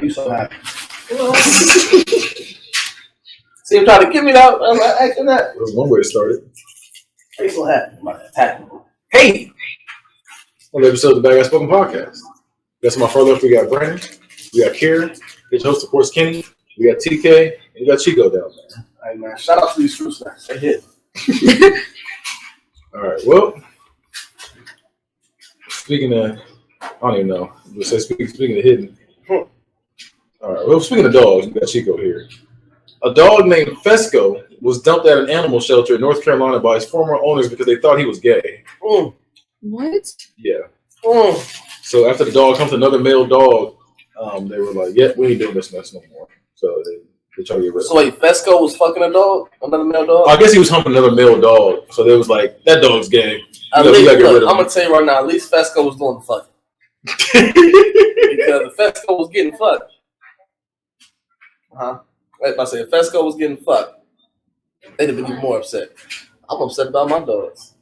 You so happy. See him trying to give me that. I'm like, acting that. That's one way to start it. I'm so happy. I'm like, attacking. Hey! Another episode of the Bad Guy Spoken Podcast. That's my far left. We got Brandon. We got Kieran. His host, of course, Kenny. We got TK. And we got Chico down there. All right, man. Shout out to these fruit snacks. They hit. All right. Well, speaking of, I don't even know. Let's say speaking of hidden. All right. Well, speaking of dogs, we got Chico here. A dog named Fesco was dumped at an animal shelter in North Carolina by his former owners because they thought he was gay. What? Yeah. So after the dog comes to another male dog, they were like, "Yeah, we ain't doing this mess no more." So they tried to get rid of him. So wait, Fesco was fucking a dog? Another male dog? I guess he was humping another male dog. So they was like, "That dog's gay." At least, look, I'm gonna tell you right now. At least Fesco was doing the fucking. Because if Fesco was getting fucked, if I say if Fesco was getting fucked, they'd have been even more upset. I'm upset about my dogs.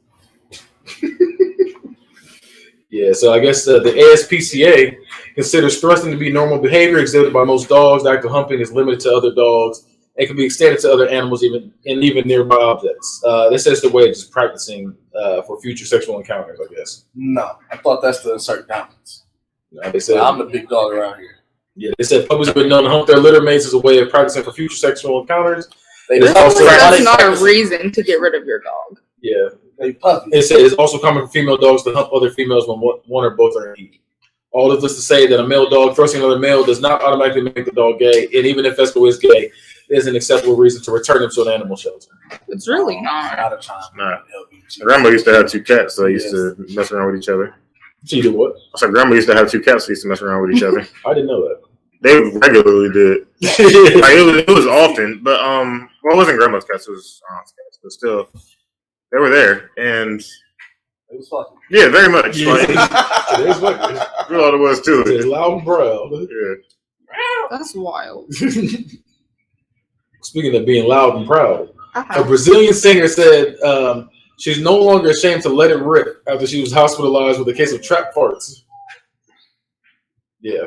Yeah, so I guess the ASPCA considers thrusting to be normal behavior exhibited by most dogs. The act of humping is limited to other dogs and can be extended to other animals, even nearby objects. This says the way of just practicing for future sexual encounters, I guess. No, I thought that's to insert dominance. No, they said I'm the big dog around here. Yeah, they said puppies have been known to hump their litter mates as a way of practicing for future sexual encounters. That's not a reason to get rid of your dog. Yeah. Puppies. It said it's also common for female dogs to hump other females when one or both are in heat. All of this to say that a male dog thrusting another male does not automatically make the dog gay, and even if Fesco is gay, there's an acceptable reason to return him to an animal shelter. It's really not. Out of time. Nah. Grandma used to have two cats, so they used to mess around with each other. She did what? I said grandma used to have two cats, so they used to mess around with each other. I didn't know that. They regularly did. Like, it was often, but well, it wasn't grandma's cats; it was aunt's cats. But still, they were there, and it was fucking. Yeah, very much. Yeah. Like, it is fucking. That's all it was to it. It's loud and proud. Yeah. That's wild. Speaking of being loud and proud, a Brazilian singer said she's no longer ashamed to let it rip after she was hospitalized with a case of trap farts. Yeah.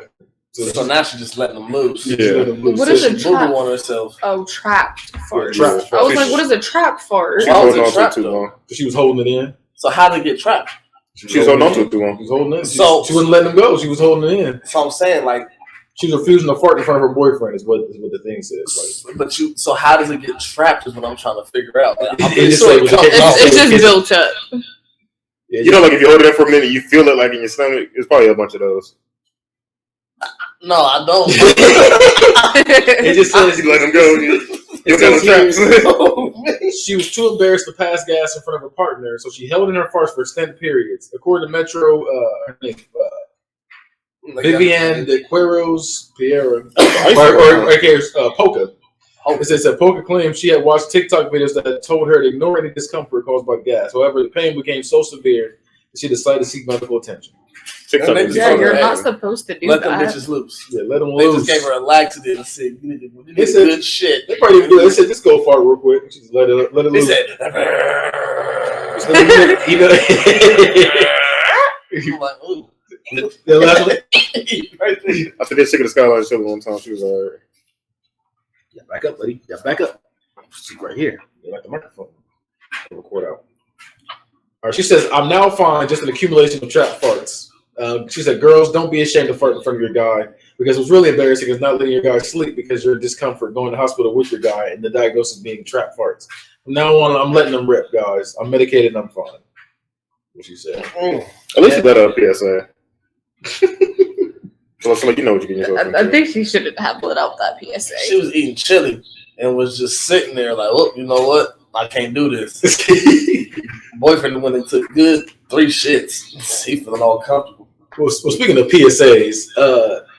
So now she's just letting them loose. Yeah. What is a trap? On herself. Oh, trapped fart. Yeah, I was like, what is a trap fart? She was holding on to it too long. She was holding it in. So how did it get trapped? She was holding on to it too long. She was holding it in. So she wouldn't let him go. She was holding it in. So I'm saying, like, she was refusing to fart in front of her boyfriend. Is what the thing says. Like, but so how does it get trapped? Is what I'm trying to figure out. Like, it's just built up. Yeah, you know, like if you hold it in for a minute, you feel it like in your stomach. It's probably a bunch of those. No, I don't. It just says you let them go. You got traps. She was too embarrassed to pass gas in front of her partner, so she held in her farts for extended periods. According to Metro, her name, Viviane de Queiroz Piera, or Polka. It says that Polka claimed she had watched TikTok videos that told her to ignore any discomfort caused by gas. However, the pain became so severe that she decided to seek medical attention. Yeah, you're not supposed to do let that. Let them bitches loose. Yeah, let them they loose. They just gave her a laxative and said, "You need good shit." They probably didn't do that. They said, "Just go far real quick." She just let it loose. They said, "You know." I'm like, ooh. After this chick of the Skyline show one time, she was all right. Yeah, back up, buddy. Yeah, back up. She's right here. They like the microphone. I'll record out. All right, she says, "I'm now fine, just an accumulation of trap farts." She said, "Girls, don't be ashamed to fart in front of your guy because what's really embarrassing is not letting your guy sleep because you're in discomfort going to the hospital with your guy and the diagnosis being trap farts. From now on, I'm letting them rip, guys. I'm medicated and I'm fine." What she said. At least you let her PSA. So like you know what you're getting yourself into. I think she shouldn't have let out that PSA. She was eating chili and was just sitting there like, "Oh, you know what? I can't do this." Boyfriend went and took good 3 shits. He feeling all comfortable. Well, speaking of PSAs,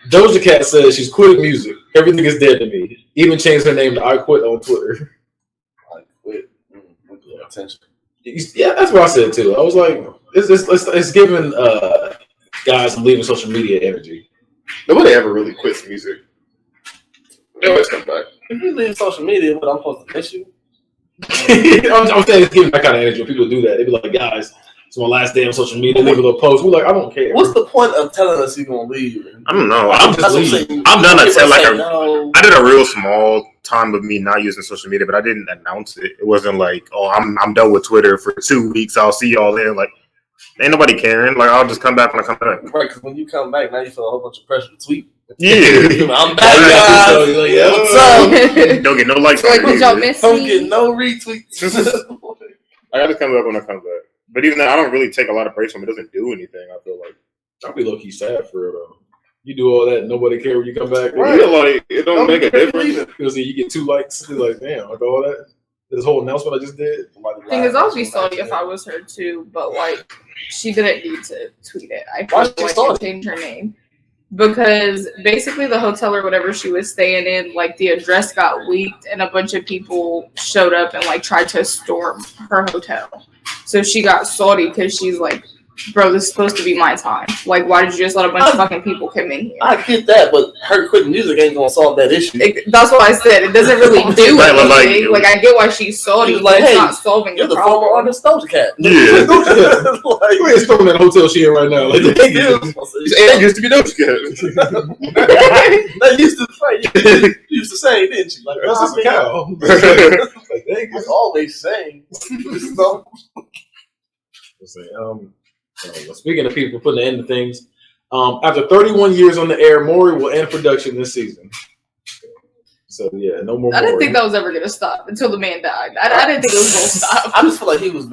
Doja Cat says she's quitting music. Everything is dead to me. Even changed her name to I Quit on Twitter. I quit. Attention. Yeah, that's what I said too. I was like, it's giving guys leaving social media energy. Nobody ever really quits music. They always come back. If you leave social media, but I'm supposed to miss you. I'm saying it's giving that kind of energy when people do that. They be like, guys, It's my last day on social media. Leave a little post. We're like, I don't care. What's the point of telling us you're gonna leave? I don't know. I'm That's what I'm just saying. I've done a No. I did a real small time of me not using social media, but I didn't announce it. It wasn't like, oh, I'm done with Twitter for 2 weeks. I'll see y'all then. Like, ain't nobody caring. Like, I'll just come back when I come back. Right, because when you come back, now you feel a whole bunch of pressure to tweet. Yeah. I'm back, guys. What's up? Don't get no likes. Like, did y'all miss Don't me? get no retweets. I gotta come back when I come back. But even then, I don't really take a lot of breaks from it. It doesn't do anything, I feel like. I'll be low key sad for it though. You do all that, nobody care when you come back. Right. Like, it don't make a difference. Because you get 2 likes. You're like, damn, like all that. This whole announcement I just did. Thing is, I would be salty if I was her too, but like, she didn't need to tweet it. I Why feel she like salty? she changed her name because basically the hotel or whatever she was staying in, like the address got leaked and a bunch of people showed up and like tried to storm her hotel. So she got salty because she's like, bro, this is supposed to be my time. Like, why did you just let a bunch of fucking people come in here? I get that, but her quitting music ain't gonna solve that issue. That's what I said. It doesn't really do Right, anything. Like, I get why she's salty, Like, but it's hey, not solving You're the the former problem. artist Doja Cat. Yeah. Like, You ain't storming that hotel she in right now. Like, that It used to be Doja Cat. used to say, you used to say, didn't you? Like, that's just a cow. Like, dang, It's always saying. So, speaking of people putting an end to things, after 31 years on the air, Maury will end production this season. So yeah, no more. I didn't Maury. think that was ever gonna stop until the man died. I didn't think it was gonna stop. I just feel like he was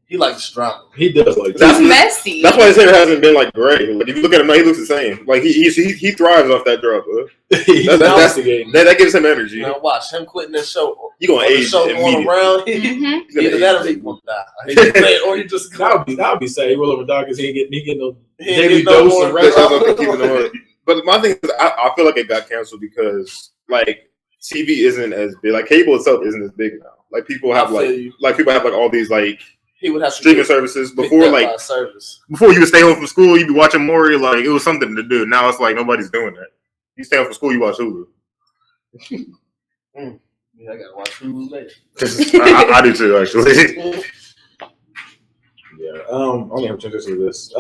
he likes drama. He does like He's that. messy. That's why his hair hasn't been like gray. Like, if you look at him now, he looks the same. Like he thrives off that drop. That's the game. That gives him energy. You know, watch him quitting this show. You gonna the age show going immediately. around. Mhm. Either that or he gonna die. Or he just That would be sad. He roll over dog because he ain't getting no He ain't daily getting no dose more of That's rest. why I'm keeping him up. But my thing is, I feel like it got canceled because like TV isn't as big. Like cable itself isn't as big now. Like people have people have all these like he would have streaming services before like service. before you would stay home from school, you'd be watching Maury. Like it was something to do. Now it's like nobody's doing that. You stay home from school, you watch Hulu. Yeah, I gotta watch Hulu later. I do too, actually. Yeah. I don't have to to this.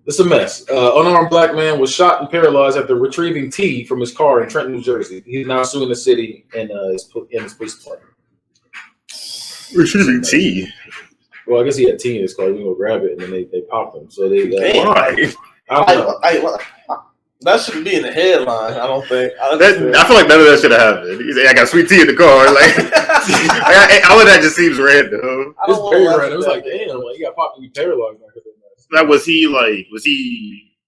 It's a mess. Unarmed black man was shot and paralyzed after retrieving tea from his car in Trenton, New Jersey. He's now suing the city and his police department. Retrieving tea. Well, I guess he had tea in his car. He go grab it, and then they popped him. So they. Why? I don't know. That shouldn't be in the headline. I don't think. I feel like none of that should have happened. He's like, I got sweet tea in the car. Like, all of that just seems random. It's very random. It was like, damn, like you got popped and you paralyzed. Like, was he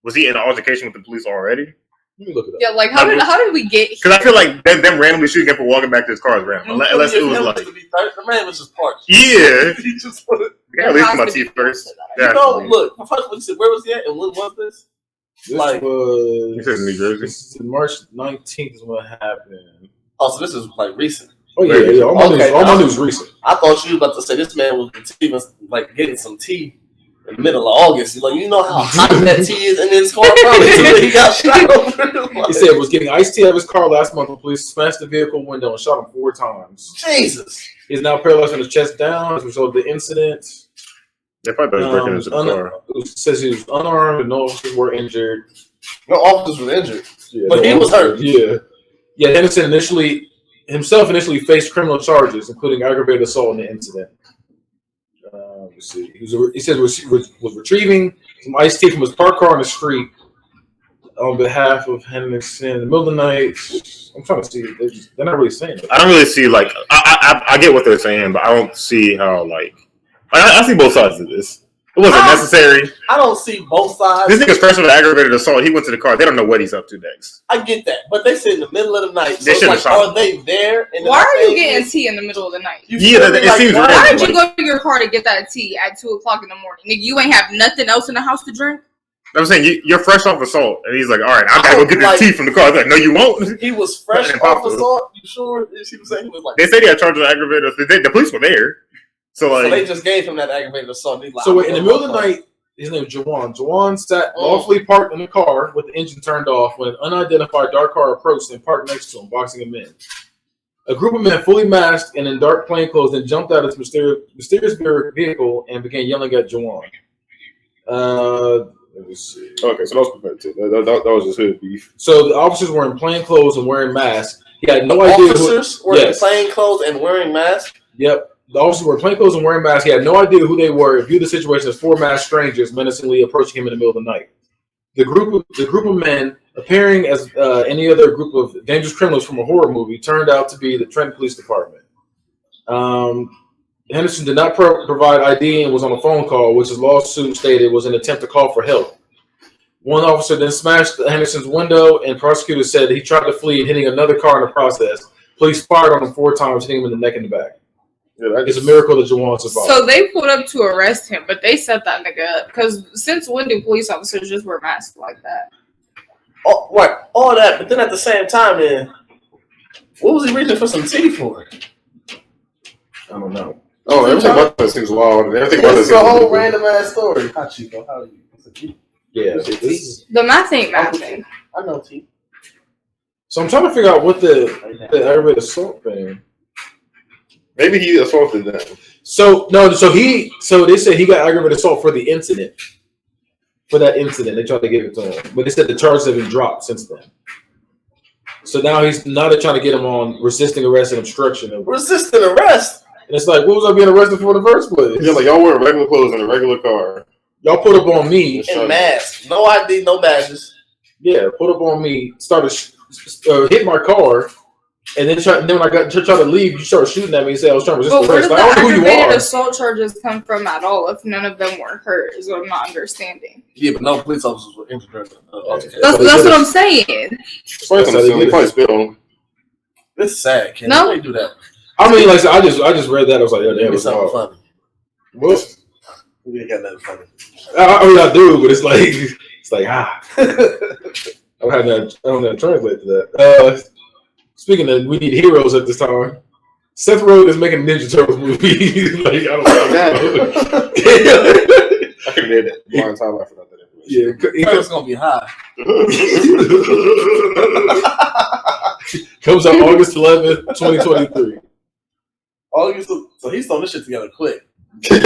in an altercation with the police already? Let me look it up. Yeah, like how did we get here? Because I feel like them randomly shooting him for walking back to his car is random. Unless it was like, the man was just parked. yeah, He just wanted. yeah, at least my teeth first. You know, look. First, when you said, where was he at, and when was this? This Like- was He said New Jersey. this is March 19th is what happened. Oh, so this is like recent. Oh yeah. All my news recent. I thought you were about to say this man was even like getting some tea in the middle of August. Like, you know how hot that tea is in his car, probably until he got shot over. He said it was getting iced tea out of his car last month when police smashed the vehicle window and shot him 4 times. Jesus. He's now paralyzed from his chest down as a result of the incident. They probably thought he was breaking into the car. It says he was unarmed and no officers were injured. No officers were injured. Yeah, But he was hurt. Yeah, Henderson initially faced criminal charges, including aggravated assault in the incident. Let's see. He said was retrieving some iced tea from his parked car on the street on behalf of Henderson in the middle of the night. I'm trying to see. They're not really saying it. I don't really see like I get what they're saying, but I don't see how like I see both sides of this. It wasn't necessary. I don't see both sides. This nigga's fresh with aggravated assault. He went to the car. They don't know what he's up to next. I get that, but they said in the middle of the night. So They it's should've like, shot are they there? And Why are you getting tea in the middle of the night? You Yeah, feel me? it seems why- Why random. did you go to your car to get that tea at 2:00 in the morning? Nigga, you ain't have nothing else in the house to drink? I'm saying you're fresh off assault, and he's like, "All right, I gotta go get Like- this tea from the car." I was like, "No, you won't." He was fresh That's off impossible. assault. You sure? She was saying he was like. They said he had charged with aggravated. The police were there, so So they like, just gave him that aggravated assault. He's like, So I'm in the going middle of the home. night, his name is Jawan. Jawan sat lawfully parked in the car with the engine turned off when an unidentified dark car approached and parked next to him, boxing him in. A group of men fully masked and in dark plainclothes then jumped out of this mysterious vehicle and began yelling at Juwan. Let me see. Okay, so that was preventative. That was just hood beef. So the officers were in plain clothes and wearing masks. He had no idea. Officers were in plain clothes and wearing masks? Yep. The officers were in plain clothes and wearing masks. He had no idea who they were and viewed the situation as four masked strangers menacingly approaching him in the middle of the night. The group of men, appearing as any other group of dangerous criminals from a horror movie, turned out to be the Trenton Police Department. Henderson did not provide ID and was on a phone call, which his lawsuit stated was an attempt to call for help. One officer then smashed Henderson's window, and prosecutors said he tried to flee, hitting another car in the process. Police fired on him 4 times, hitting him in the neck and the back. Yeah, it's a miracle that Juwan survived. So they pulled up to arrest him, but they set that nigga up. Because since when do police officers just wear masks like that? Oh, right, all that, but then at the same time, then, what was he reaching for some tea for? I don't know. Oh, everything about this thing's wild. Everything about this is a whole random ass story. Hi, Chico. How are you? Yeah. The math ain't mathing. I know T. So I'm trying to figure out what the aggravated assault thing. Maybe he assaulted them. So they said he got aggravated assault for the incident. For that incident, they tried to give it to him, but they said the charges have been dropped since then. So now they're trying to get him on resisting arrest and obstruction. Resisting arrest. And it's like, what was I being arrested for in the first place? Yeah, like y'all wear regular clothes in a regular car. Y'all put up on me. And masks. No ID, no badges. Yeah, put up on me. Started hit my car. And then when I got to try to leave, you started shooting at me and said I was trying to resist arrest. But I where don't know did who the you are. aggravated assault charges come from at all if none of them were hurt is what I'm not understanding. Yeah, but no police officers were injured. That's what I'm saying. Probably spit on him. This is sad. Can no. they do that? I mean, like I just read that. I was like, yeah, damn, it's something funny. Well, we ain't got nothing funny. I mean, I do, but it's like I don't know how to translate to that. Speaking of, we need heroes at this time. Seth Rogen is making a Ninja Turtles movie. Like, I don't know. I can hear that. Long time I forgot that information. Yeah, it's gonna be high. Comes out August 11th, 2023. August, so he's throwing this shit together quick. He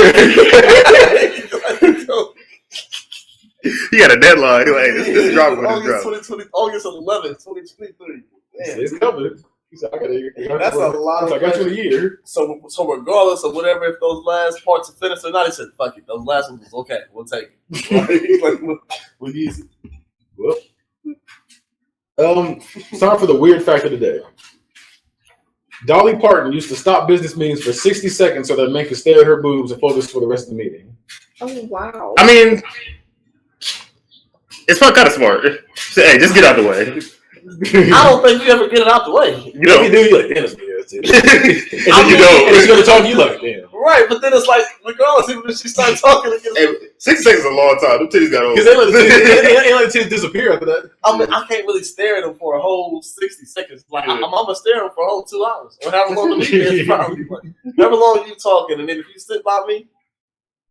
got a deadline. Like, this dropping when this drops. August 11th, 2023. Damn. It's coming. He said, that's a lot of I got you in a year. So regardless of whatever, if those last parts are finished or not, he said, fuck it. Those last ones was okay. We'll take it. Like, we'll use it. Well, it's time for the weird fact of the day. Dolly Parton used to stop business meetings for 60 seconds so that men could stare at her boobs and focus for the rest of the meeting. Oh, wow. I mean, it's kind of smart. Hey, just get out of the way. I don't think you ever get it out the way. You know, you do. You like, damn, it's weird. And then you go. And he's gonna talk. You like, damn. Right, but then it's like, regardless, even if she starts talking again. Hey, 60 seconds is a long time. Them titties got old. Because they let the titties disappear after that. I mean, I can't really stare at them for a whole 60 seconds. Like, I'm gonna stare at them for a whole 2 hours. Or however long the meeting is, probably. Like, however long you talking, and then if you sit by me,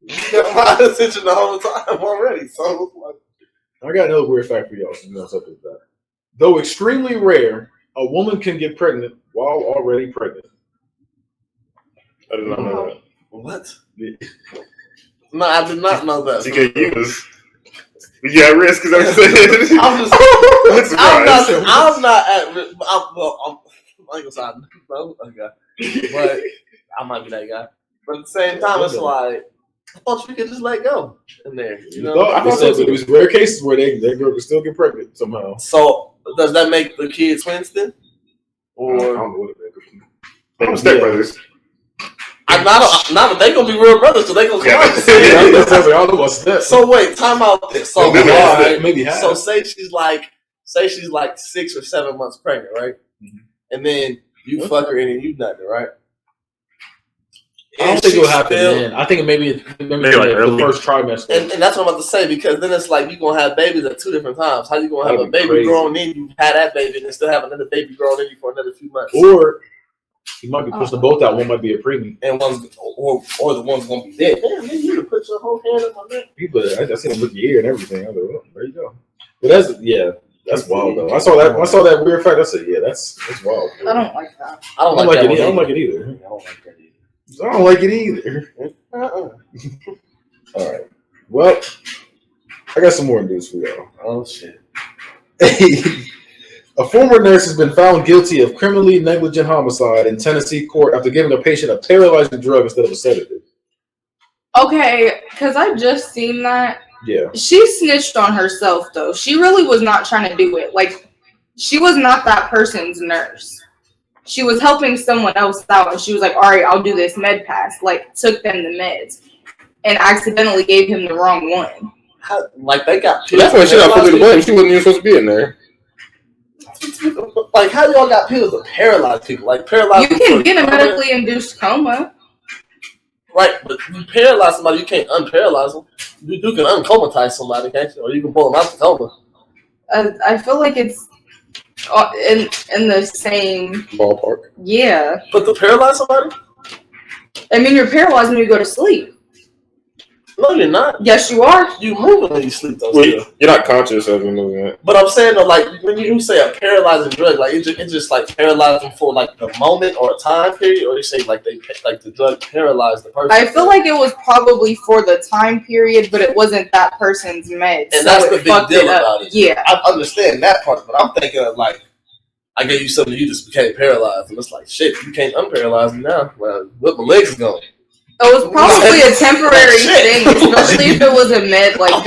you got my attention the whole time already. So, like, I got another weird fact for y'all. So you know something about that. Though extremely rare, a woman can get pregnant while already pregnant. I did not know that. What? No, I did not know that. You at risk? Is that what you're saying? I'm not at risk. I'm like I said, no, okay. But I might be that guy. But at the same time, it's like, I thought you could just let go in there. You know? I thought there was rare cases where that girl could still get pregnant somehow. So does that make the kid twins then? Or I don't know what it is. They can step brothers. Now that they gonna be real brothers, so they gonna come out. So wait, time out this. So so say she's like 6 or 7 months pregnant, right? Mm-hmm. And then you fuck her and then you nothing, right? I don't think it'll happen then. I think maybe like the first trimester. And that's what I'm about to say, because then it's like you're going to have babies at 2 different times. How you going to have a baby growing in you, had that baby, and then still have another baby growing in you for another few months? Or you might be pushing them both out. One might be a preemie. And one's, or the one's going to be dead. Damn, man, you put your whole hand on my neck. People, I seen them with your ear and everything. I was like, oh, there you go. But that's, yeah. That's wild though. I saw that weird fact. I said, yeah, that's wild. I don't like that. I don't like it. I don't like it either. I don't like that either. I don't like it either. All right. Well, I got some more news for y'all. Oh shit. A former nurse has been found guilty of criminally negligent homicide in Tennessee court after giving a patient a paralyzing drug instead of a sedative. Okay, because I just seen that. Yeah. She snitched on herself, though. She really was not trying to do it. Like, she was not that person's nurse. She was helping someone else out, and she was like, all right, I'll do this med pass. Like, took them the meds and accidentally gave him the wrong one. Like, they got pills. That's why she got fully to blame. She wasn't even supposed to be in there. Like, how y'all got pills to paralyze people? Like, paralyze you can get a medically induced coma. Right, but you paralyze somebody, you can't unparalyze them. You can uncomatize somebody, can't you? Or you can pull them out the coma. I feel like it's in the same ballpark. Yeah. But to paralyze somebody? I mean, you're paralyzed when you go to sleep. No, you're not. Yes, you are. You moving when you sleep, though. Well, you're not conscious of moving it. But I'm saying, though, like, when you say a paralyzing drug, like, it's just like paralyzing for, like, the moment or a time period, or you say, like, the drug paralyzed the person? I feel like it was probably for the time period, but it wasn't that person's meds. And so that's the big deal about it. Yeah. I understand that part, but I'm thinking of, like, I gave you something, you just became paralyzed. And it's like, shit, you can't unparalyze me now. Well, what, my legs is going. It was probably a temporary thing, especially if it was a med, like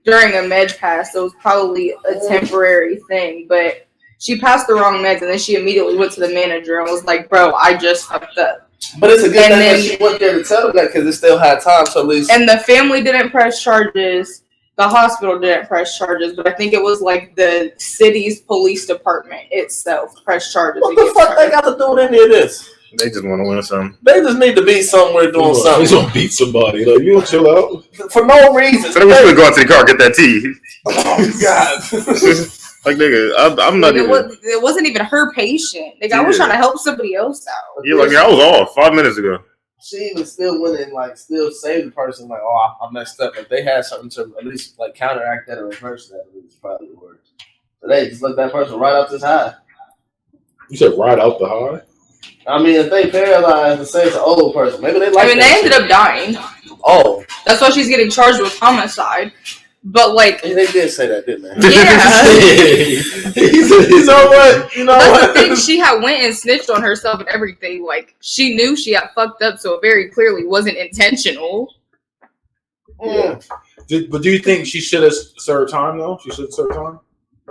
during a med pass. It was probably a temporary thing, but she passed the wrong meds, and then she immediately went to the manager and was like, "Bro, I just fucked up." But it's a good thing that she went there to tell them that because it still had time to at least. And the family didn't press charges. The hospital didn't press charges, but I think it was like the city's police department itself pressed charges. What the fuck they got to do with any of this? They just want to win something. They just need to be somewhere doing something. They gonna beat somebody. Like, you don't chill out for no reason. So they was gonna go out to the car and get that tea. Oh God! Like nigga, I'm not even. It wasn't even her patient. Like, I was trying to help somebody else out. Yeah, like I was off 5 minutes ago. She even still went and like still saved the person. Like, oh, I messed up. If they had something to at least like counteract that or reverse that, it was probably worse. So they just let that person right up this high. You said right out the high? I mean, if they paralyzed and say it's an old person, maybe they like. I mean, they ended up dying. Oh, that's why she's getting charged with homicide. But like, they did say that, didn't they? Yeah. You know what? You know that's what? the thing. She had went and snitched on herself and everything. Like, she knew she had fucked up, so it very clearly wasn't intentional. Yeah. But do you think she should have served time though? She should have served time.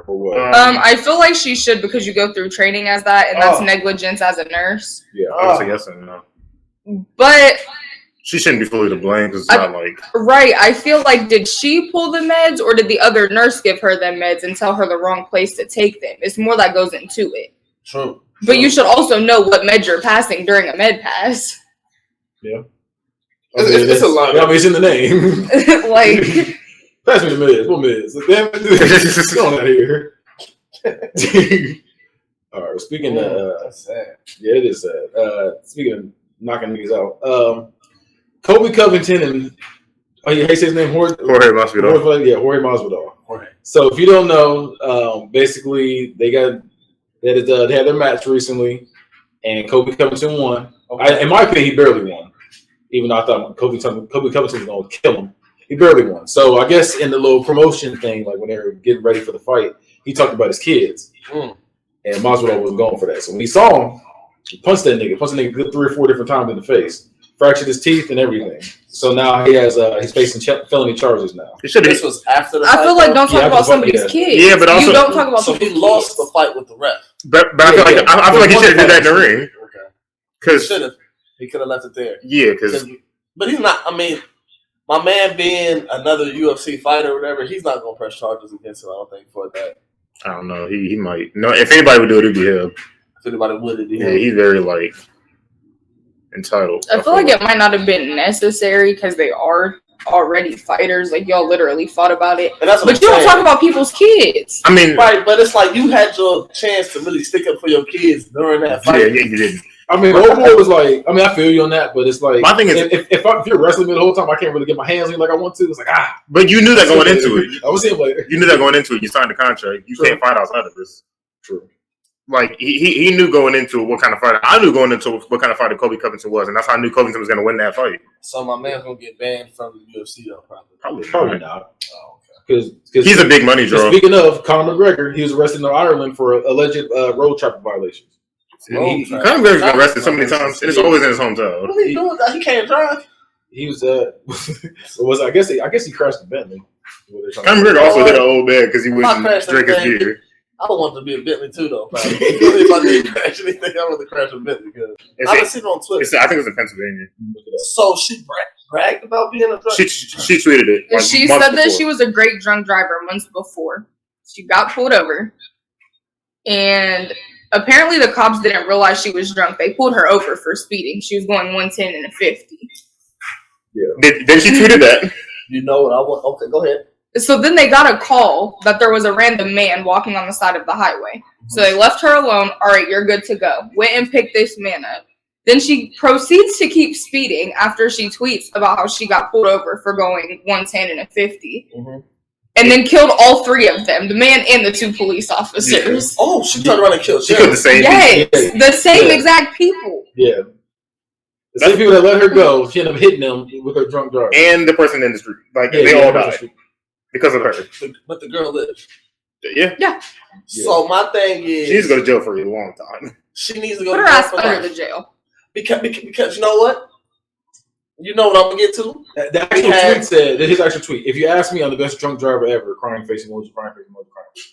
Or what? I feel like she should because you go through training as that, and that's negligence as a nurse. Yeah, I would say yes and no. But she shouldn't be fully to blame because it's not like right. I feel like did she pull the meds or did the other nurse give her them meds and tell her the wrong place to take them? It's more that goes into it. True. But you should also know what med you're passing during a med pass. Yeah, it's a lot. I mean, it's in the name. Like. Pass me the meds. What meds? Like, damn it. What's going on here? All right. Speaking of... that's sad. Yeah, it is sad. Speaking of knocking these out. Kobe Covington and... Oh, you hate his name? Jorge Masvidal. Yeah, Jorge Masvidal. Jorge. So, if you don't know, basically, they had their match recently, and Kobe Covington won. Okay. In my opinion, he barely won. Even though I thought Kobe Covington was going to kill him. He barely won. So I guess in the little promotion thing, like when they were getting ready for the fight, he talked about his kids. And Masvidal wasn't going for that. So when he saw him, he punched that nigga good 3 or 4 different times in the face. Fractured his teeth and everything. So now he's facing felony charges now. This was after the fight. I feel like don't talk about somebody's kids. Yeah, but also you don't talk about so he lost the fight with the ref. But I feel like he should have did that in the ring. Okay. Because he could have left it there. Yeah, because but he's not. I mean, my man being another UFC fighter or whatever, he's not gonna press charges against him. I don't think for that. I don't know. He might. No, if anybody would do it, it'd be him. If anybody would, it'd be him. Yeah, he's very like entitled. I feel like it might not have been necessary because they are already fighters. Like y'all literally fought about it. But you don't talk about people's kids. I mean, right? But it's like you had your chance to really stick up for your kids during that fight. Yeah, you didn't. I mean, the whole boy was like, I mean, I feel you on that, but it's like, my thing is, if you're wrestling me the whole time, I can't really get my hands in like I want to. It's like, But you knew that going into it. I was saying like, you knew that going into it. You signed the contract. You can't fight outside of this. True. Like he knew going into what kind of fight. I knew going into what kind of fighter Kobe Covington was, and that's how I knew Covington was going to win that fight. So my man's going to get banned from the UFC, though, Probably not. Oh, okay. Because he's a big money draw. Speaking of Conor McGregor, he was arrested in Ireland for alleged road trapper violations. Conor McGregor's been arrested so many times, and it's always in his hometown. What are you doing? He can't drive. He was I guess he crashed the Bentley. Conor McGregor also hit an old man because he wouldn't drink his beer. I would want to be a Bentley too, though. If I did crash anything, I would crash a Bentley. I've seen it on Twitter. I think it was in Pennsylvania. So she bragged about being a drunk. She tweeted it. Like, she said that she was a great drunk driver months before. She got pulled over, and apparently the cops didn't realize she was drunk. They pulled her over for speeding. She was going 110 and a 50. Yeah. Then she tweeted that. You know what I want? Okay, go ahead. So then they got a call that there was a random man walking on the side of the highway. Mm-hmm. So they left her alone. All right, you're good to go. Went and picked this man up. Then she proceeds to keep speeding after she tweets about how she got pulled over for going 110 and a 50. Mm-hmm. And then killed all three of them, the man and the two police officers. Yeah. Oh, she turned around and killed. She killed the same people. The same exact people. Yeah. The same people that let her go, she ended up hitting them with her drunk driver. And the person in the street. Like, they all died. Because of her. But the girl lived. Yeah. So my thing is, she needs to go to jail for a long time. She needs to go put her ass under the jail. Because you know what? You know what I'm gonna get to? The actual tweet said, his actual tweet, if you ask me, I'm the best drunk driver ever, crying face emoji, crying face emoji, crying face.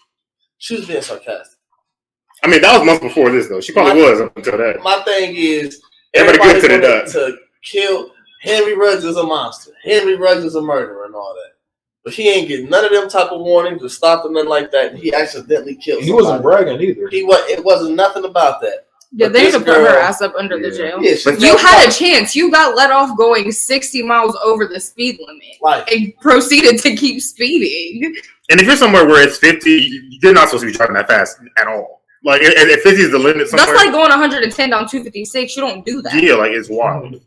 She was being sarcastic. I mean, that was months before this, though. She probably was up until that. My thing is, everybody wanted to kill Henry Ruggs is a monster. Henry Ruggs is a murderer and all that. But he ain't getting none of them type of warnings or stopped him, nothing like that. And he accidentally killed somebody. He wasn't bragging either. It wasn't nothing about that. Yeah, they need to put her ass up under the jail. Yeah, you had a chance. You got let off going 60 miles over the speed limit and proceeded to keep speeding. And if you're somewhere where it's 50, you're not supposed to be driving that fast at all. Like, if 50 is the limit somewhere. That's like going 110 down 256. You don't do that. Yeah, like, it's wild.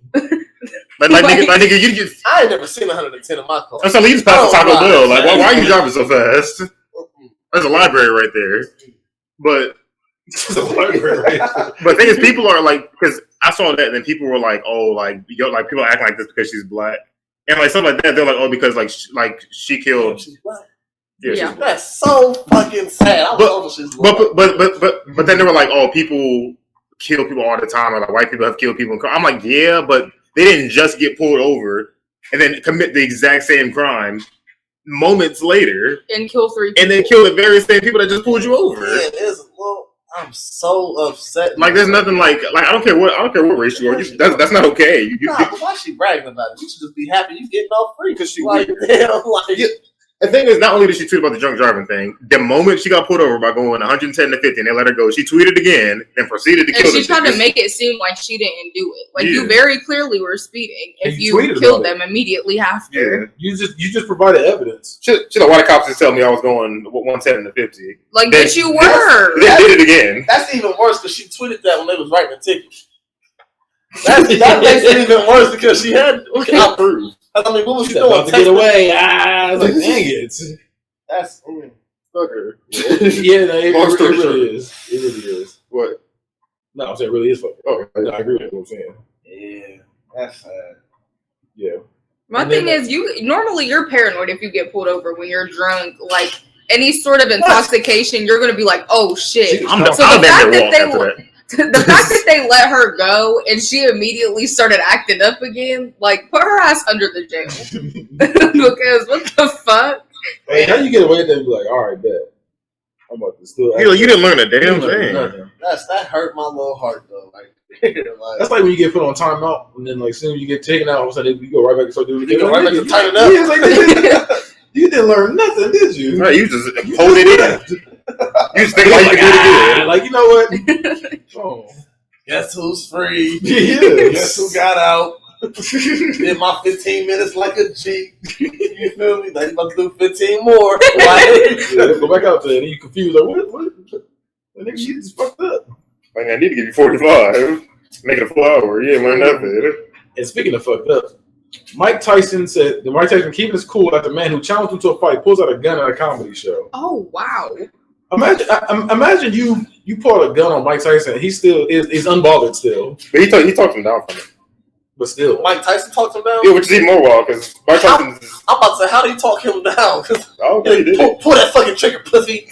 Nigga, you just... I ain't never seen 110 in my car. That's you just passed the Taco Bell. Like, why are you driving so fast? There's a library right there. But... But the thing is, people are like, because I saw that, and then people were like, "Oh, like people acting like this because she's black," and like something like that. They're like, "Oh, because like she killed." She's black. Yeah. That's so fucking sad. But then they were like, "Oh, people kill people all the time, or like white people have killed people." I'm like, yeah, but they didn't just get pulled over and then commit the exact same crime moments later and kill three people. And then kill the very same people that just pulled you over. Yeah, I'm so upset. Like, there's nothing like I don't care what race you are. That's not okay. But why is she bragging about it? You should just be happy you getting off free because she like damn like. The thing is, not only did she tweet about the drunk driving thing, the moment she got pulled over by going 110 to 50 and they let her go, she tweeted again and proceeded to kill them. And she tried to make it seem like she didn't do it. Like, you very clearly were speeding if you killed them immediately after. Yeah. You just provided evidence. She's like, why the cops just tell me I was going 110 to 50? Like, but you were. They did it again. That's even worse because she tweeted that when they was writing the ticket. That makes it even worse because she had I prove. I mean, what was she doing? About to get away. I was like, dang it. That's fuck her. Yeah, no, it really is. It really is. What? No, I'm saying it really is fuck. Oh, I agree with what I'm saying. Yeah, that's sad. Yeah. My thing is, you're paranoid if you get pulled over when you're drunk. Like, any sort of intoxication, you're gonna be like, oh shit. I'm the fact that they let her go and she immediately started acting up again, like, put her ass under the jail. Because what the fuck? Hey, how you get away with that and be like, all right, bet. I'm about to still. You didn't learn a damn thing. That hurt my little heart though. Like, that's like when you get put on timeout and then like soon as you get taken out, all of a sudden you go right back and start doing it. You go right back to tighten up. Yeah, it's like, you didn't learn nothing, did you? Right, you just hold it in. You just think like you can do it again. Like, you know what? Oh. Guess who's free? Yeah. Guess who got out? Did my 15 minutes like a G. You feel me? Now you about to do 15 more. Go back out there and you confused. Like, what? That nigga, you just fucked up. Like, I need to give you 45. Make it a full hour. You didn't learn nothing. And speaking of fucked up, Mike Tyson said that Mike Tyson keeping his cool after the man who challenged him to a fight pulls out a gun at a comedy show. Oh wow! Imagine you pull out a gun on Mike Tyson. He still is unbothered still. But he talked him down from it. But still, Mike Tyson talked him down. Yeah, which is even more wild because Mike Tyson. I'm about to say, how do you talk him down? Oh, yeah, he did. Pull that fucking trigger, pussy.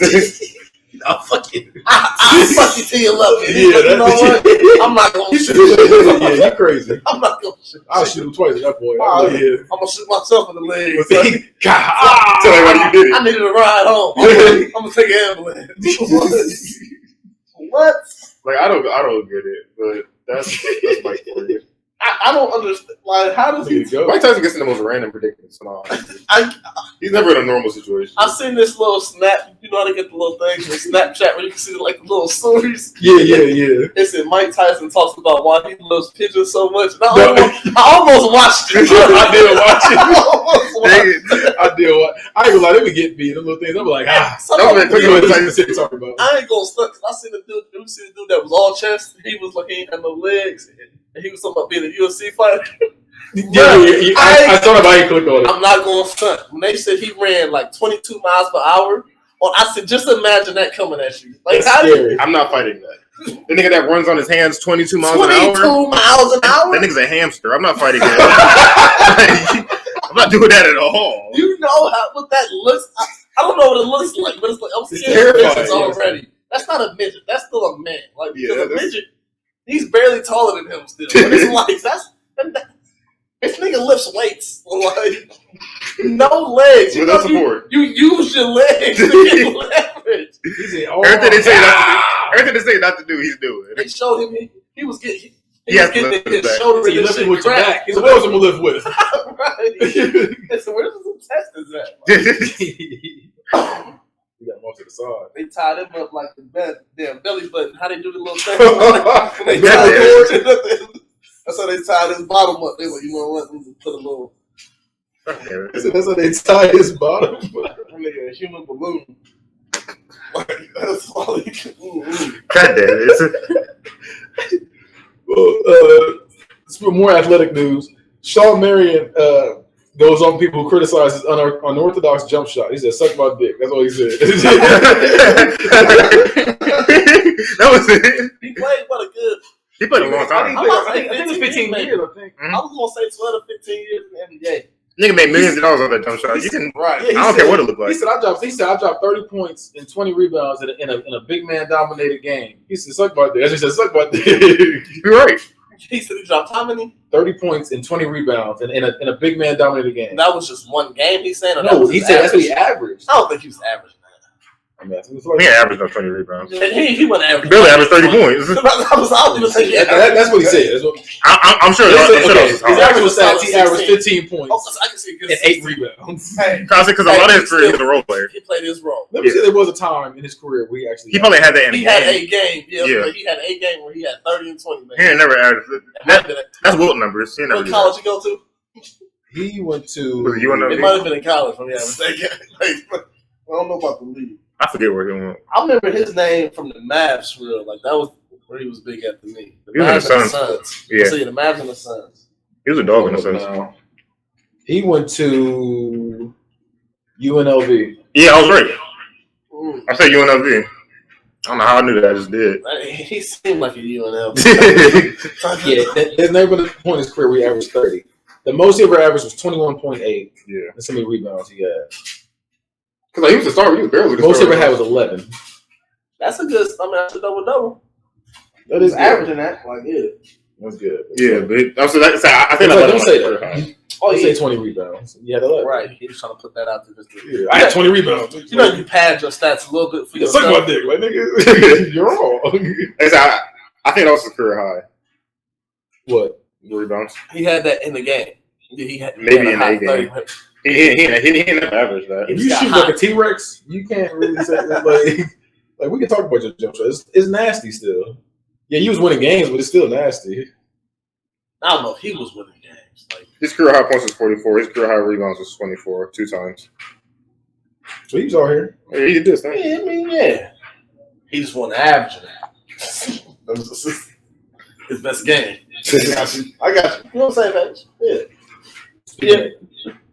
I'll fuck you. I'll fuck you till you love me. Yeah, you know what? I'm not gonna shoot. Yeah, you crazy. I'm not gonna shoot. I'll shoot him twice at that point. I'm gonna shoot myself in the leg. Tell everybody you did it. I needed a ride home. I'm gonna take an ambulance. What? Like I don't get it, but that's Mike for you. I don't understand. Like, how does he go? Mike Tyson gets in the most random predicaments. He's never in a normal situation. I've seen this little snap. You know how to get the little things in Snapchat where you can see like the little stories. Yeah. It's in Mike Tyson talks about why he loves pigeons so much. And I almost watched it. I did watch it. I did watch. I ain't gonna lie, they would get me. The little things. I'm like, talking about. I ain't gonna stuck. I seen the dude. You see the dude that was all chest. He was like he ain't had no legs. And he was talking about being a UFC fighter. I thought about it. Click on it. I'm not going to stunt. When they said he ran like 22 miles per hour, I said, just imagine that coming at you. Like, that's scary. I'm not fighting that. The nigga that runs on his hands 22 miles an hour. 22 miles an hour? That nigga's a hamster. I'm not fighting that. I'm not doing that at all. You know what that looks like? I don't know what it looks like, but it's like, I'm scared of midgets already. That's not a midget. That's still a man. Like, because a midget, he's barely taller than him still. But it's like, this nigga lifts weights. Like, no legs. You use your legs to get leverage. Everything they say not to do, he's doing. They showed him he was getting his shoulder. So you lift him with your back. He's what else I'm gonna lift with? Right. So where's the intestines at? Like, you got most of the side. They tied him up like the damn belly button. How they do the little thing? They tied the cord. That's how they tied his bottom up. They were like, you know what? Put a little. That's how they tie his bottom. I mean, a human balloon. Like, that's all he can do. God damn it. Well, more athletic news. Shawn Marion goes on people who criticize his unorthodox jump shot. He said, suck my dick. That's all he said. That was it. He played He played a long time. I think it was 15 years, I think. I was going to say 12 to 15 years in the NBA. Nigga made millions of dollars on that jump shot. You can, right. Yeah, I don't care what it looked like. He said, I dropped 30 points and 20 rebounds in a big man dominated game. He said, suck my dick. As he said, suck my dick. You're right. He said he dropped how many? 30 points and 20 rebounds in a big man dominated game. That was just one game, he's saying? Or no, he said that's what he averaged. I don't think he was average. I mean, he averaged no 20 rebounds. He wasn't average. He barely averaged 30 points. That's what he said. I'm sure. His actual stats, he averaged 15 points I can see and 8 rebounds. Because a lot of his career, he was a role player. He played his role. Let me say there was a time in his career where he actually... He probably had that in He had 8 games. Yeah. He had 8 games where he had 30 and 20. He ain't never averaged. That's Wilt numbers. He never what college you go to? He went to... Was it UNLV? It might have been in college when he averaged 8 games. I don't know about the league. I forget where he went. I remember his name from the Mavs, real. Like, that was where he was big after me. The Mavs and the Suns. Yeah. See, the Mavs and the Suns. He was a dog in the Suns. He went to UNLV. Yeah, I was right. I said UNLV. I don't know how I knew that. I just did. He seemed like a UNLV. There's never been a point in his career where he averaged 30. The most he ever averaged was 21.8. Yeah. That's how many rebounds he had. Because he was a star. He was barely the most he ever had was 11. That's a good. I mean, that's a double. That is averaging that. Like, yeah. That's good. Yeah, but also I think don't say that. Oh, you say 20 rebounds. You had 11. Right. He was trying to put that out there. I had 20 rebounds. You know, you pad your stats a little bit for yourself. Suck my dick, like nigga. You're wrong. I think that was his career high. What? The rebounds. He had that in the game. Maybe in the game. He didn't average that. If you shoot like a T-Rex, you can't really say like we can talk about your jump shot. It's nasty still. Yeah, he was winning games, but it's still nasty. I don't know if he was winning games. Like, his career high points was 44. His career high rebounds was 24, 2 times. So he was all here. Yeah, he did this thing. Yeah, I mean, yeah. He just wasn't averaging that. his best game. I got you. You know what I'm saying, Paige? Yeah.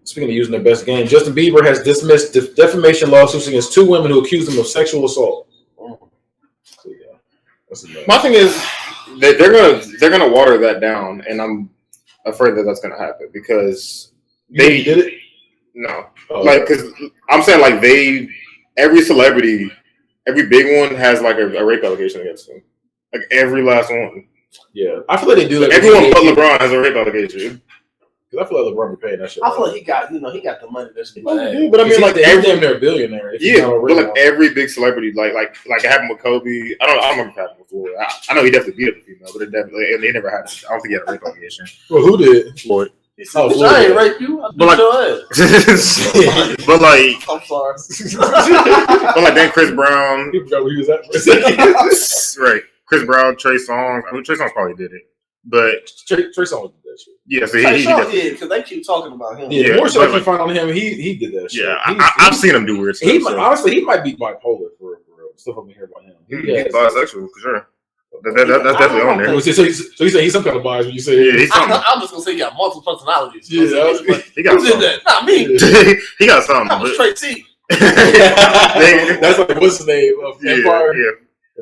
Speaking of using their best game, Justin Bieber has dismissed defamation lawsuits against 2 women who accused him of sexual assault. So, yeah, my thing is they're gonna water that down, and I'm afraid that that's gonna happen because they did it. No, because I'm saying every celebrity, every big one has like a rape allegation against them, like every last one. Yeah, I feel like they do that. Everyone but LeBron has a rape allegation. I feel like LeBron be paying that shit. I feel like he got the money. But I mean, like every damn near a billionaire. But like every big celebrity, like it happened with Kobe. I don't remember if it happened with Floyd. I know he definitely beat up a female, but it definitely they never had. I don't think he had a rape allegation. Well, who did? Floyd. I ain't rape you. I beat your ass. But like, I'm sorry. but like then Chris Brown. He forgot where he was at for a second. Right, Chris Brown, Trey Songz. I mean, Trey Songz probably did it, but Trey Songz did that shit. Yeah, so he did because they keep talking about him. Yeah, more so I can find on him. He did that shit. Yeah, I've seen him do weird stuff. Honestly, he might be bipolar for real. Stuff I'm hear about him. He's bisexual for sure. That's definitely on there. So you say he's some kind of bias when you say he's something. I'm just gonna say he got multiple personalities. Yeah, he got something. That? Not me. He got something. That was Trey T. That's like what's the name of Empire? Yeah.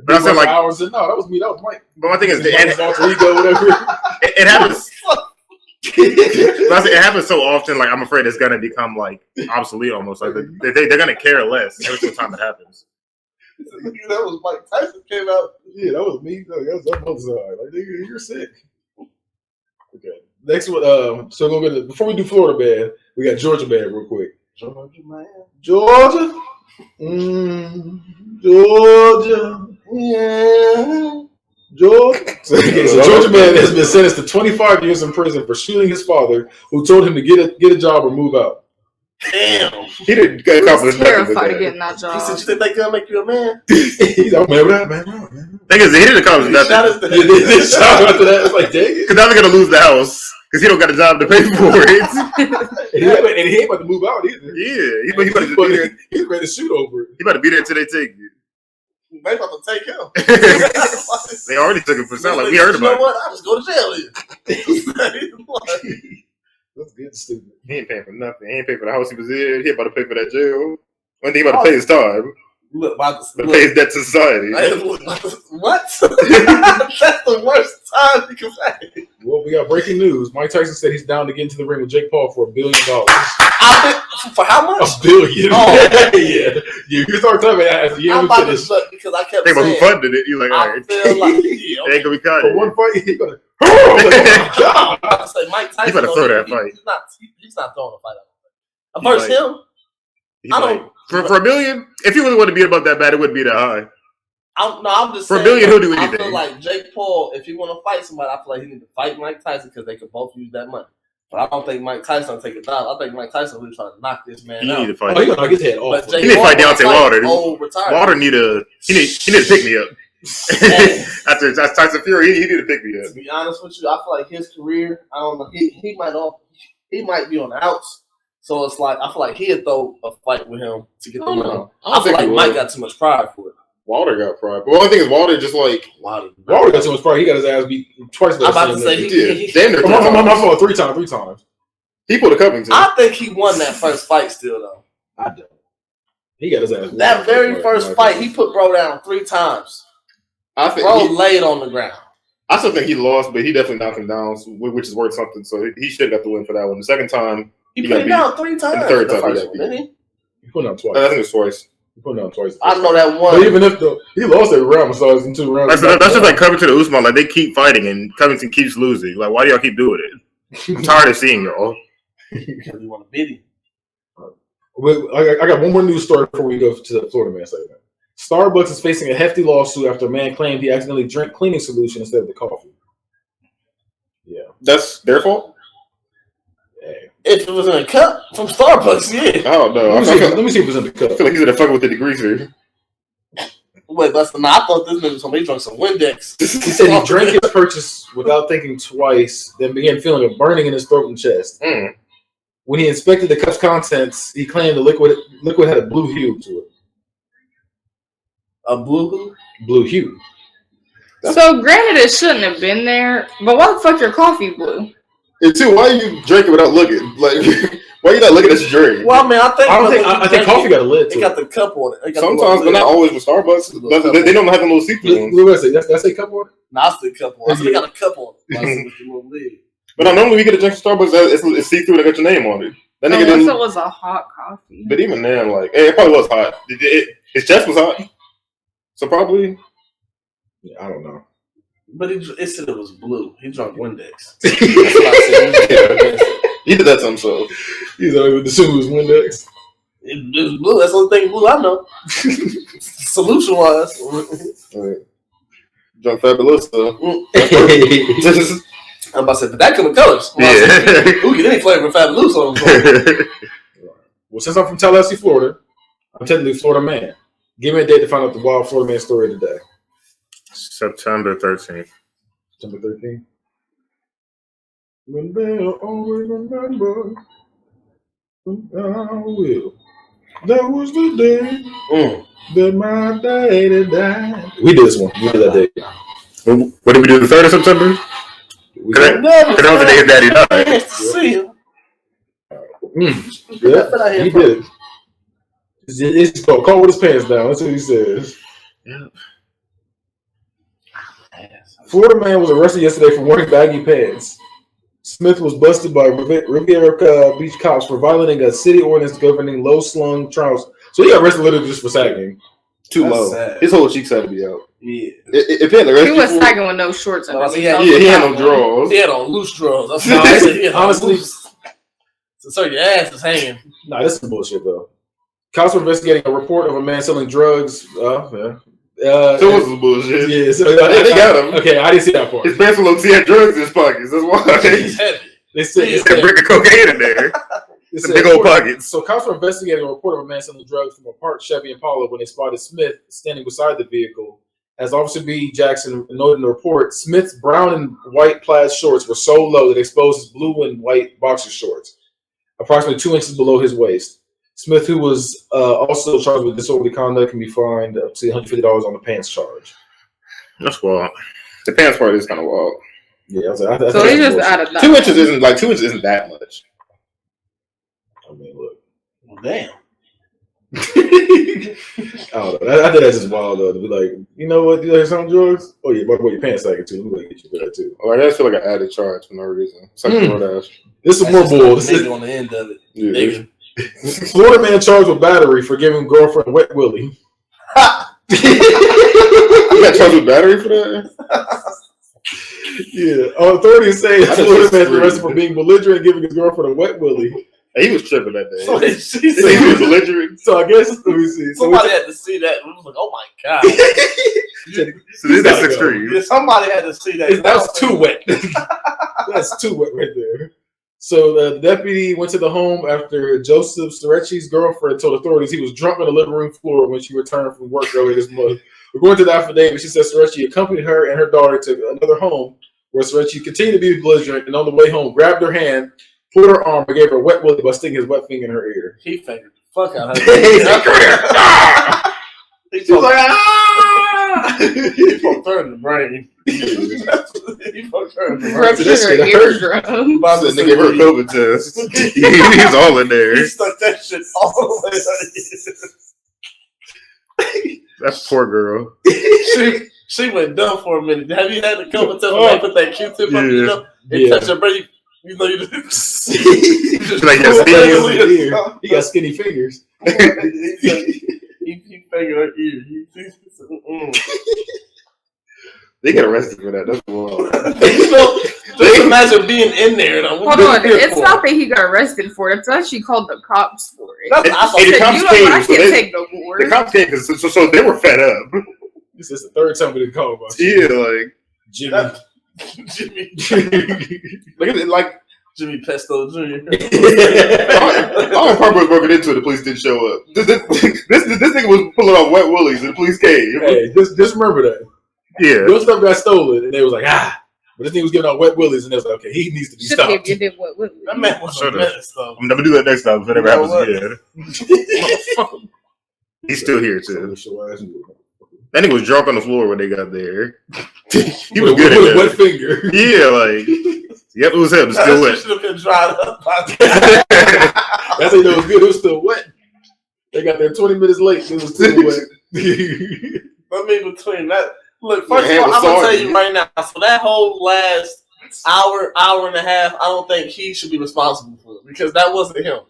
But I'm saying like hours. No, that was me. That was Mike. But my thing is, alter ego, whatever. It happens. It happens so often. Like I'm afraid it's gonna become like obsolete almost. Like they're gonna care less every single time it happens. That was Mike Tyson came out. Yeah, that was me. That was both sides. Like nigga, you're sick. Okay. Next one. So we're gonna before we do Florida bad, we got Georgia bad real quick. Georgia, man. Georgia. Georgia. Yeah. Georgia. So Georgia man has been sentenced to 25 years in prison for shooting his father, who told him to get a job or move out. Damn. He didn't accomplish nothing. Terrified of getting that job. He said, "You think they gonna make you a man?" He's like, man, man. Thing is, he didn't accomplish nothing. They shot after that. It's like, dang it. Because now they're gonna lose the house because he don't got a job to pay for it. And he ain't about to move out either. Yeah, he's ready to shoot over it. He about to be there until they take you. They about to take him. They already took him for sound. Like we heard about it. You know what? I just go to jail here. That's good, stupid. He ain't paying for nothing. He ain't paying for the house he was in. He about to pay for that jail. One thing he about to pay his time. Pay his debt to society. What? That's the worst time you can pay. Well, we got breaking news. Mike Tyson said he's down to get into the ring with Jake Paul for $1 billion. For how much? $1 billion. Oh, yeah. You start talking about it. I'm about to look because I kept saying. Who funded it? You're like, all right. I feel like it ain't gonna be caught. For one fight, he's gonna. Oh my God. I say Mike Tyson. He better throw that fight. He's not throwing a fight. Versus him. I don't. For $1 billion, if you really want to beat him up that bad, it wouldn't be that high. I'm just for saying, $1 billion, he'll do anything. I feel like Jake Paul, if you want to fight somebody, I feel like he need to fight Mike Tyson because they could both use that money. But I don't think Mike Tyson will take a dive. I think Mike Tyson will try to knock this man out. He need to fight. He gonna knock his head off. He need to fight Deontay Wilder. Wilder need to pick me up. After Tyson Fury, he need to pick me up. To be honest with you, I feel like his career, I don't know, he might be on the outs. So it's like I feel like he'd throw a fight with him to get the money. I feel like Mike got too much pride for it. Wilder got pride. But the only thing is Wilder just like Wilder got too much pride. He got his ass beat twice. I'm about to say he did. My fault. Three times. He pulled a Covington. I think he won that first fight still though. I don't. He got his ass. That very first fight, he put bro down 3 times. I think bro laid on the ground. I still think he lost, but he definitely knocked him down, which is worth something. So he should have got the win for that one. The second time, he put him down 3 times. And the third time, he put him down twice. I think it was twice. He put him down twice. I know that one. But even if he lost every round, besides in 2 rounds. That's just like Covington to Usman. Like they keep fighting, and Covington keeps losing. Like why do y'all keep doing it? I'm tired of seeing y'all. Because you want to beat him. I got one more news story before we go to the Florida man segment. Starbucks is facing a hefty lawsuit after a man claimed he accidentally drank cleaning solution instead of the coffee. Yeah. That's their fault? Hey. If it was in a cup from Starbucks, yeah. Oh, no. Let me see if it was in the cup. I feel like he's in the fucking with the degreaser. Wait, I thought this nigga was somebody drunk some Windex. He said he drank his purchase without thinking twice, then began feeling a burning in his throat and chest. Mm. When he inspected the cup's contents, he claimed the liquid had a blue hue to it. A blue hue? Blue hue. So, granted, it shouldn't have been there, but why the fuck your coffee blue? And two, why are you drinking without looking? Like, why are you not looking at your drink? Well, I mean, I think coffee got a lid to it. It got the cup on it. Sometimes, but not always with Starbucks. They don't have a little see-through ones. That's a cup on it? Nah, it's the cup on it. They got a cup on it. With the little lid. But normally we get a drink from Starbucks, it's see-through and got your name on it. Unless it was a hot coffee. But even then, like, it probably was hot. His chest was hot. So probably. Yeah, I don't know. But it said it was blue. He drank Windex. He did that to himself. He's always assuming it was Windex. It was blue. That's the only thing blue I know. Solution wise. Right. Drunk Fabuloso. I'm about to say, but that come in colors. Who get any flavor of Fabuloso? Well, since I'm from Tallahassee, Florida, I'm technically a Florida man. Give me a date to find out the wild Florida man story of the day. September 13th. September 13th. When they'll always remember, I will. That was the day that my daddy died. We did this one. We did that day. What did we do the 3rd of September? Because that was the day his daddy died. Nice to see him. Yeah, he did. It's called Call with his pants down. That's what he says. Yeah. Florida man was arrested yesterday for wearing baggy pants. Smith was busted by Riviera Beach cops for violating a city ordinance governing low-slung trousers. So he got arrested literally just for sagging. Too low. Sad. His whole cheeks had to be out. Yeah. If he was sagging with no shorts underneath. He had no drawers. He had on loose drawers. Honestly. So your ass is hanging. Nah, this is bullshit, though. Cops were investigating a report of a man selling drugs. So what's the bullshit? Yeah, so they got him. Okay, I didn't see that part. His pants were low. He had drugs in his pockets. That's why. He's heavy. They said a brick of cocaine in there. The big old pockets. So cops were investigating a report of a man selling drugs from a parked Chevy Impala when they spotted Smith standing beside the vehicle. As Officer B. Jackson noted in the report, Smith's brown and white plaid shorts were so low that exposed his blue and white boxer shorts, approximately 2 inches below his waist. Smith, who was also charged with disorderly conduct, can be fined up to $150 on the pants charge. That's wild. The pants part is kind of wild. Yeah, I was like, I so he just added that. 2 inches isn't that much. I mean, look. Well, damn. I don't know. I think that's just wild though. To be like, you know what? You like some drugs? Oh yeah, by the way, your pants sagging too. We're gonna get you for that too. Like, I just feel like an added charge for no reason. It's like This is more bull. This is on the end of it. Yeah. Florida man charged with battery for giving girlfriend a wet willy. You got charged with battery for that? Yeah. Authorities say Florida man arrested for being belligerent and giving his girlfriend a wet willy. He was tripping that day. So he was belligerent. So I guess let me see. Somebody had to see that. And was like, "Oh my god!" So that's extreme. Yeah, somebody had to see that. That's too wet. That's too wet right there. So the deputy went to the home after Joseph Storecci's girlfriend told authorities he was drunk on the living room floor when she returned from work earlier this month. According to the affidavit, she said Storecci accompanied her and her daughter to another home where Storecci continued to be belligerent and on the way home grabbed her hand, pulled her arm, and gave her a wet willy by sticking his wet finger in her ear. He fingered the fuck out of her. He was like, ah! He poked her in the brain. He poked her in the brain. Ruptured her eardrum. They gave her a COVID test. He's all in there. He stuck that shit all the way. That poor girl. She went dumb for a minute. Have you had a couple times when they put that Q-tip up, you know, and touch her brain? You know, you just like he got skinny fingers. He fingered her ear. They get arrested for that. That's wild. You know, just imagine being in there. Hold on, it's not that he got arrested for it. It's that she called the cops for it. That's the cops came. I can't take no more. The cops came because so they were fed up. This is the third time we didn't call about you. Yeah, like Jimmy. Look at it, like Jimmy Pesto Jr. All Park was broken into. The police didn't show up. This nigga was pulling off wet willies, and the police came. Hey, just remember that. Yeah, your stuff got stolen, and they was like, but this thing was giving out wet willies, and they was like, okay, he needs to be stopped. That man was a menace, though. I'm gonna do that next time if it ever happens again. He's still here too. That nigga was drunk on the floor when they got there. He was with good at a wet finger. Yeah, like, yep, it was him. Still wet. Should have been dried up. That's how you know it was good. It was still wet. They got there 20 minutes late. It was still wet. I mean, between that, look. First of all, I'm gonna tell you right now. So that whole last hour and a half, I don't think he should be responsible for it because that wasn't him.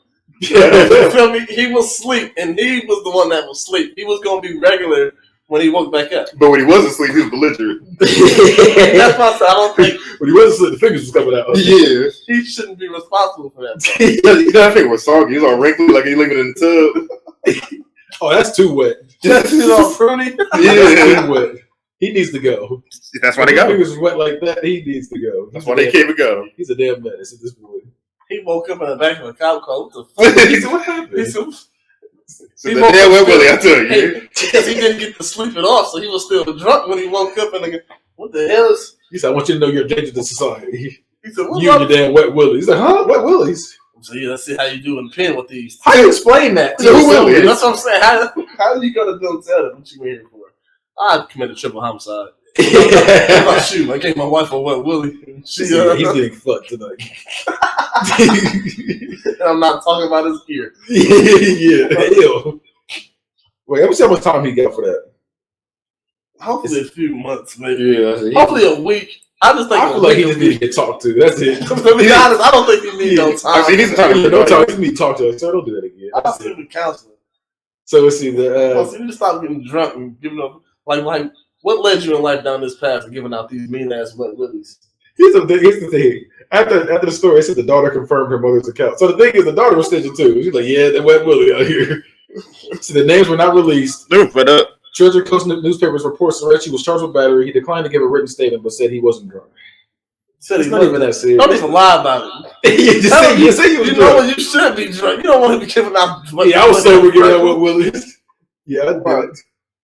You feel me? He was asleep, and he was the one that was asleep. He was gonna be regular when he woke back up. But when he wasn't asleep, he was belligerent. That's why I said I don't think when he wasn't asleep, the fingers was coming out. Yeah, he shouldn't be responsible for that. You know, that thing was soggy. He was all wrinkly, like he leaving it in the tub. Oh, that's too wet. Just all pruny. Yeah, that's too wet. He needs to go. That's why they go. If his fingers was wet like that, he needs to go. That's why they can't go. He's a damn menace at this point. He woke up in the back of a cop car. What the fuck? He said, what happened? He said, He woke up Wet Willy, I tell you. Hey, because he didn't get to sleep it off, so he was still drunk when he woke up. And what the hell is? He said, I want you to know you're a danger to society. He said, what You and your damn Wet Willy. He's like, huh? Wet Willies? So yeah, let's see how you do in the pen with these. How do you explain that? Who Willie? That's what I'm saying. How are you gonna go tell them what you were here for? I committed triple homicide. Oh, shoot, I gave my wife a Wet Willy. He's getting fucked tonight. And I'm not talking about his ear. Yeah. Ew. Wait, let me see how much time he got for that. Hopefully a few months, maybe. Yeah. Hopefully a week. I just think I feel like he just needs to get talked to. That's it. To be honest, I don't think he needs no time. He needs time. No time. He needs to talk to us. So don't do that again. I'll see the counselor. So let's see. So you need to stop getting drunk and giving up. Like, what led you in life down this path of giving out these mean ass Wet Willies? Here's the thing. After the story, it said the daughter confirmed her mother's account. So the thing is, the daughter was snitching too. She's like, yeah, the Wet Willy out here. So the names were not released. They were fed up. Treasure Coast newspapers reports Reggie was charged with battery. He declined to give a written statement, but said he wasn't drunk. Said it's not even that serious. Don't even lie about it. You know when you should be drunk. You don't want to be giving out. Yeah, I was sober giving out Wet Willies. Yeah, I did.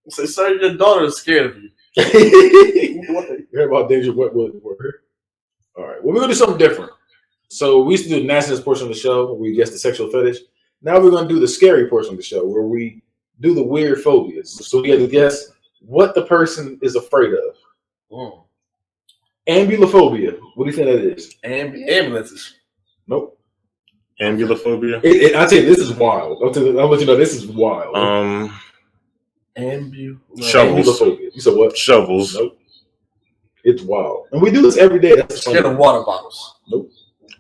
So, sir, your daughter is scared of you. You heard about danger Wet Willies were. All right. Well, we're going to do something different. So we used to do the nastiness portion of the show where we guess the sexual fetish. Now we're going to do the scary portion of the show where we do the weird phobias. So we have to guess what the person is afraid of. Ambulophobia. What do you think that is? Ambulances. Nope. Ambulophobia. I tell you, this is wild. I'll let you know this is wild. Shovels. Ambulophobia. You said what? Shovels. Nope. It's wild. And we do this every day. That's scared of water bottles. Nope.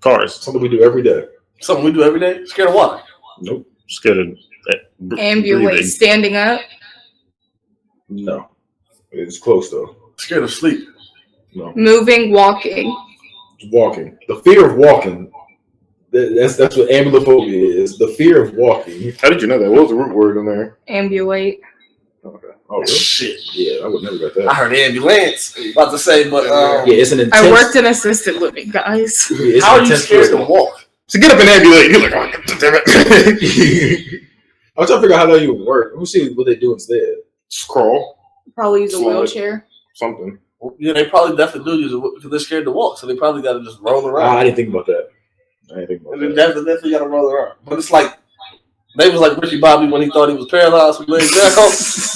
Cars. Something we do every day. Something we do every day? Scared of water. Nope. Scared of ambulate. Standing up. No. It's close though. Scared of sleep. No. Moving, walking. Walking. The fear of walking. That's what ambulophobia is. The fear of walking. How did you know that? What was the root word in there? Ambulate. Okay. Oh, really? Shit. Yeah, I would never got that. I heard ambulance. About to say, but yeah, it's an intense. I worked in assisted living, guys. Yeah, how are you scared to walk? So get up and ambulate. You're like, oh, damn it. I'm trying to figure out how that even work. Let me see what they do instead. Just crawl. Probably use a wheelchair. Something. Yeah, they probably definitely do use it because they're scared to walk, so they probably got to just roll around. I didn't think about that. They definitely got to roll around. But it's like, they was like Ricky Bobby when he thought he was paralyzed from laying down.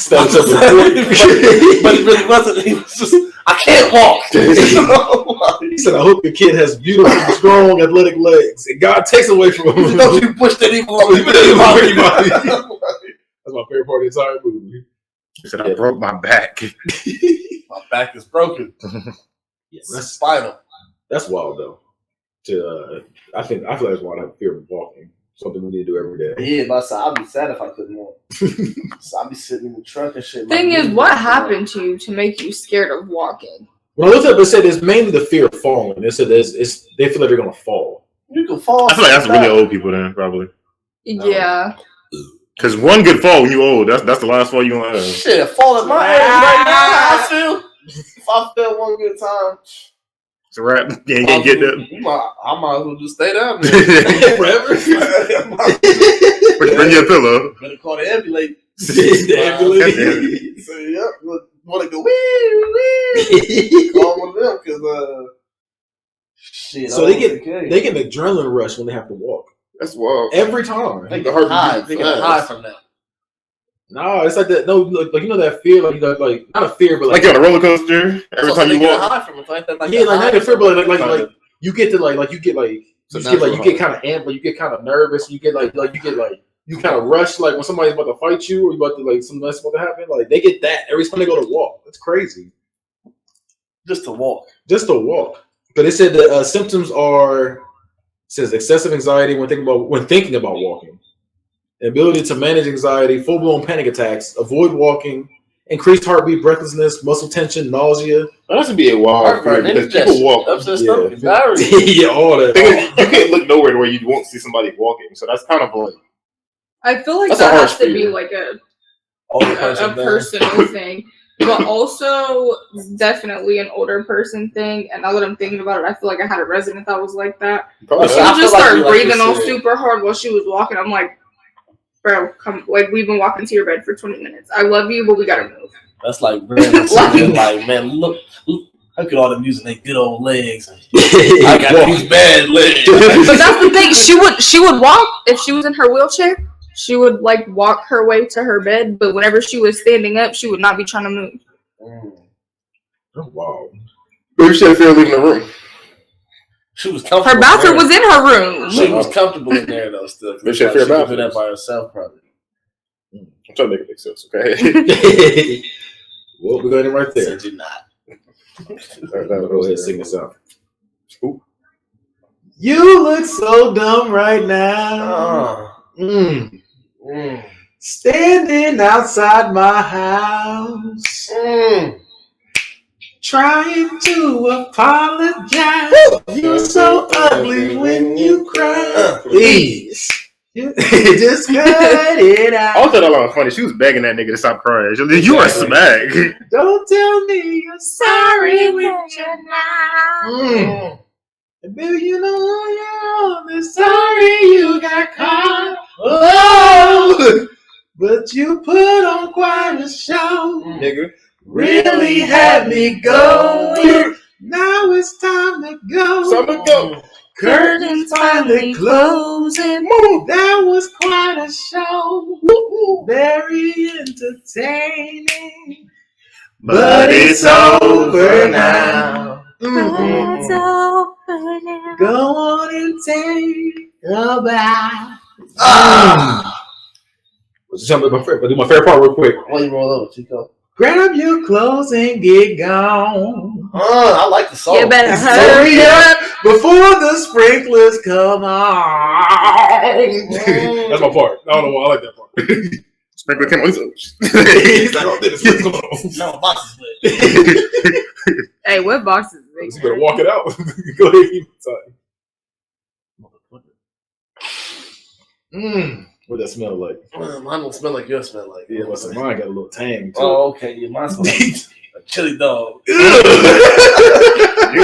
But he really wasn't. He was just, I can't walk. He said, I hope your kid has beautiful, strong, athletic legs. And God takes away from him. You push that evil on Ricky Bobby. That's my favorite part of the entire movie. He said, I broke my back. My back is broken. Yes. That's spinal. That's wild, though. I feel like that's why I have fear of walking. Something we need to do every day. Yeah, but I'd be sad if I couldn't walk. So I'd be sitting in the truck and shit. Thing is, what happened to you to make you scared of walking? When I looked up, it said it's mainly the fear of falling. It said they feel like they're gonna fall. You can fall. I feel like that's really old people then, probably. Yeah. Because one good fall when you old, that's the last fall you gonna have. Shit, fall at my age right now. I feel. If I feel one good time, it's a wrap. You ain't gonna get that. I might as well just stay down there forever. Bring your pillow. Better call the ambulance. The ambulance. So yep, want to go wee. Call one of them because shit. So they get an adrenaline rush when they have to walk. That's wild. Every time. They get high. They get high from that. No, it's like that. No, like you know that fear, like not a fear, but like you're on a roller coaster every time you walk. Yeah, like not a fear, but like you get to like you get kind of amped, but you get kind of nervous. You get you kind of rush like when somebody's about to fight you or you about to like something that's about to happen. Like they get that every time they go to walk. That's crazy. Just to walk. But it said the symptoms are says excessive anxiety when thinking about walking. Ability to manage anxiety, full-blown panic attacks, avoid walking, increased heartbeat, breathlessness, muscle tension, nausea. That has to be a wild fear because people walk. Yeah, all that. You can't look nowhere where you won't see somebody walking. So that's kind of like. I feel like that has to be like a personal thing, but also definitely an older person thing. And now that I'm thinking about it, I feel like I had a resident that was like that. She would just start breathing all super hard while she was walking. I'm like, bro, come, like we've been walking to your bed for 20 minutes. I love you, but we gotta move. That's like, like, man, look at all them using their good old legs. I got these bad legs. But that's the thing. She would walk if she was in her wheelchair. She would like walk her way to her bed, but whenever she was standing up, she would not be trying to move. Oh, wow. Maybe she had fear leaving the room. She was comfortable. Her bathroom was in her room. She was comfortable in there though. Still, maybe she had fear about do that by herself, probably. I'm trying to make it make sense, okay? Well, we're going right there. Said you're not. Go ahead and sing this out. Ooh. You look so dumb right now. Standing outside my house. Trying to apologize. You're so ugly when you cry. Please. Just cut it out. I thought that was funny. She was begging that nigga to stop crying. You are smack. Don't tell me you're sorry when you're not. Baby, you know you're only sorry you got caught. Oh, but you put on quite a show. Nigga. Really had me going. Now it's time to go. Curtains finally closing. That was quite a show. Very entertaining. But it's over now. It's over now. Go on and take a bath. Do my favorite part real quick. Why you roll over, Chico? Grab your clothes and get gone. I like the song. You better hurry up before the sprinklers come on. That's my part. I don't know why I like that part. Sprinkler came on. No, boxes lit. Hey, what boxes? You better walk it out. Go ahead and keep it. What that smell like? Mine don't smell like yours smell like. Yeah, but mine got a little tang too. Oh, okay. Yeah, mine smells like a chili dog. You